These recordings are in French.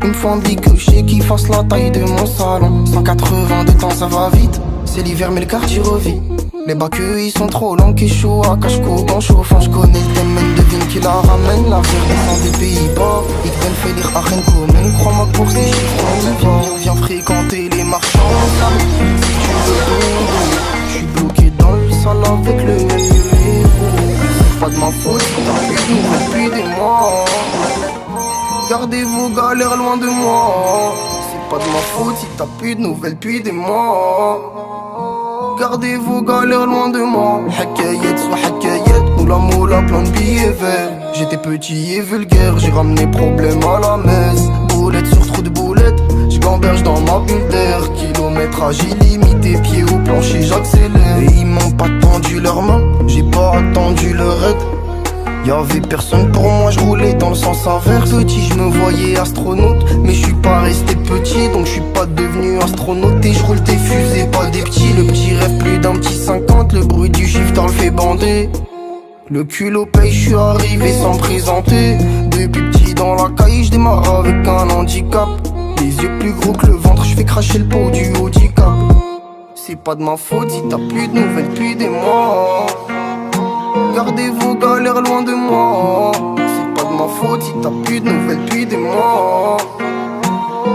Il me faut un bicochet qui fasse la taille de mon salon. 180 de temps ça va vite. C'est l'hiver mais le quartier revit. Les bacs ils sont trop longs, qui chauds à cache-cou, bon chauffant. J'connais le thème, devine qui la ramène. La vie descend des Pays-Bas. Ik ben fait lire à rien commun. Crois-moi que pour ces chiffres on y va. Viens fréquenter les marchands. Si tu veux dodo, j'suis bloqué dans le sale avec le même numéro. C'est pas de ma faute si t'as plus de nouvelles depuis des mois. Gardez vos galères loin de moi. C'est pas de ma faute si t'as plus de nouvelles depuis des mois. Gardez vos galères loin de moi. Hakayet soit hakayet, moula moula plein de billets verts. J'étais petit et vulgaire, j'ai ramené problème à la messe. Boulette sur trou de boulette, j'gamberge dans ma bulle d'air. Kilométrage illimité, pied au plancher j'accélère. Et ils m'ont pas tendu leurs mains, j'ai pas attendu leur aide. Y'avait personne pour moi, je roulais dans le sens inverse. Petit, je me voyais astronaute, mais je suis pas resté petit, donc je suis pas devenu astronaute. Et je roule des fusées, pas des petits. Le petit rêve plus d'un petit 50, le bruit du shifter le fait bander. Le culot paye, je suis arrivé sans me présenter. Depuis petit dans la caille, je démarre avec un handicap. Les yeux plus gros que le ventre, je fais cracher le pot du handicap. C'est pas de ma faute si t'as plus de nouvelles depuis des mois. Gardez vos galères loin de moi. C'est pas de ma faute si t'as plus de nouvelles depuis des mois.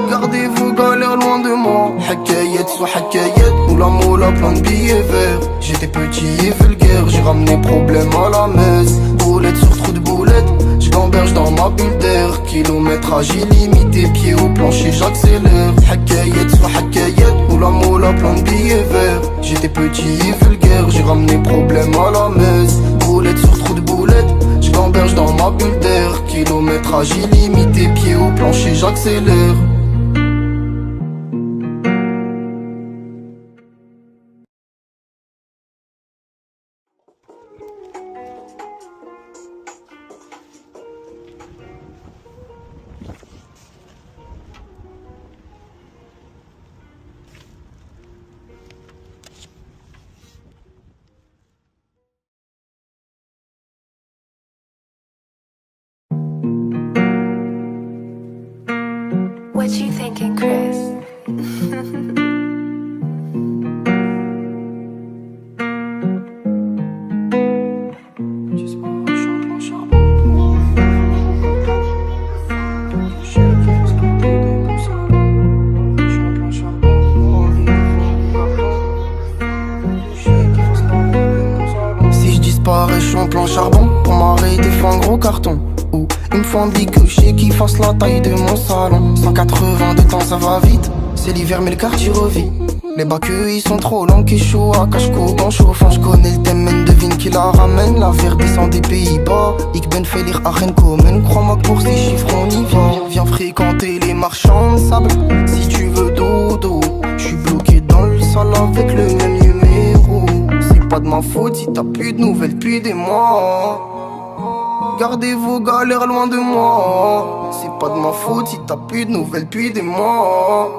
Gardez vos galères loin de moi. Hakayet soit hakayet, moula moula plein de billets verts. J'étais petit et vulgaire, j'ai ramené problème à la messe. Boulette sur trou de boulette, j'gamberge dans ma bulle d'air. Kilométrage illimité, pied au plancher j'accélère. Hakayet soit hakayet, moula moula plein de billets verts. J'étais petit et vulgaire, j'ai ramené problème à la messe. Boulette sur trou de boulette, j'gamberge dans ma bulle d'air. Kilométrage illimité, pied au plancher j'accélère. What you thinking, Chris? Si je disparais, je suis en plan charbon. Pour m'arrêter, faut un gros carton. Il me faut un bicochet qui fasse la taille de mon salon. 180 de temps ça va vite. C'est l'hiver mais le quartier revit. Les bacs ils sont trop longs, qui chauds à cache-cou, bon chauffant. J'connais le thème, devine qui la ramène. La vie descend des Pays-Bas. Ik ben fait lire à rien commun. Crois-moi que pour ces chiffres on y va. Viens fréquenter les marchands de sable. Si tu veux dodo, j'suis bloqué dans le sale avec le même numéro. C'est pas de ma faute si t'as plus de nouvelles depuis des mois. Gardez vos galères loin de moi. C'est pas de ma faute si t'as plus de nouvelles depuis des mois.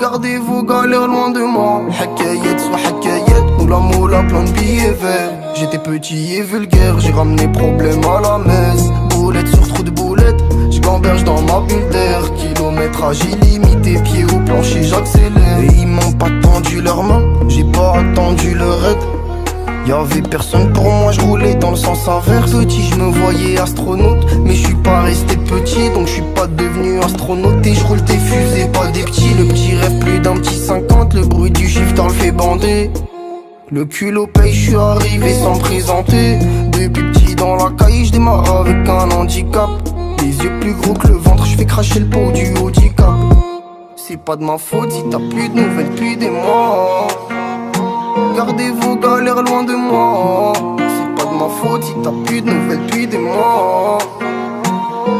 Gardez vos galères loin de moi. Hakayet soit hakayet, moula moula plein de billets verts. J'étais petit et vulgaire, j'ai ramené problème à la messe. Boulette sur trou de boulette, j'gamberge dans ma bulle d'air. Kilométrage illimité, pied au plancher j'accélère. Et ils m'ont pas tendu leurs mains, j'ai pas attendu leur aide. Y'avait personne pour moi, je roulais dans le sens inverse. Petit, je me voyais astronaute, mais je suis pas resté petit, donc je suis pas devenu astronaute. Et je roule des fusées, pas des petits. Le petit rêve plus d'un petit 50, le bruit du shifter le fait bander. Le culot paye, je suis arrivé sans me présenter. Depuis petit dans la caille, je démarre avec un handicap. Les yeux plus gros que le ventre, je fais cracher le pot du handicap. C'est pas de ma faute si t'as plus de nouvelles depuis des mois. Gardez vos galères loin de moi. C'est pas de ma faute si t'as plus de nouvelles depuis des mois.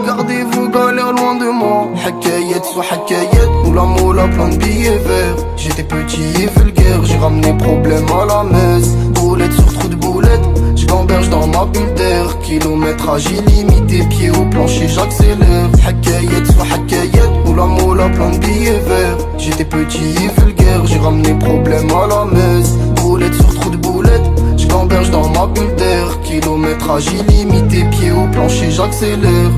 Gardez vos galères loin de moi. Hakayet soit hakayet, moula moula plein de billets verts. J'étais petit et vulgaire, j'ai ramené problème à la messe. Boulette sur trou de boulette, j'gamberge dans ma bulle d'air. Kilométrage illimité, pied au plancher j'accélère. Hakayet soit hakayet, moula moula plein de billets verts. J'étais petit et vulgaire, j'ai ramené problème à la messe. Boulette sur trou de boulette, j'gamberge dans ma bulle d'air. Kilométrage illimité, pied au plancher j'accélère.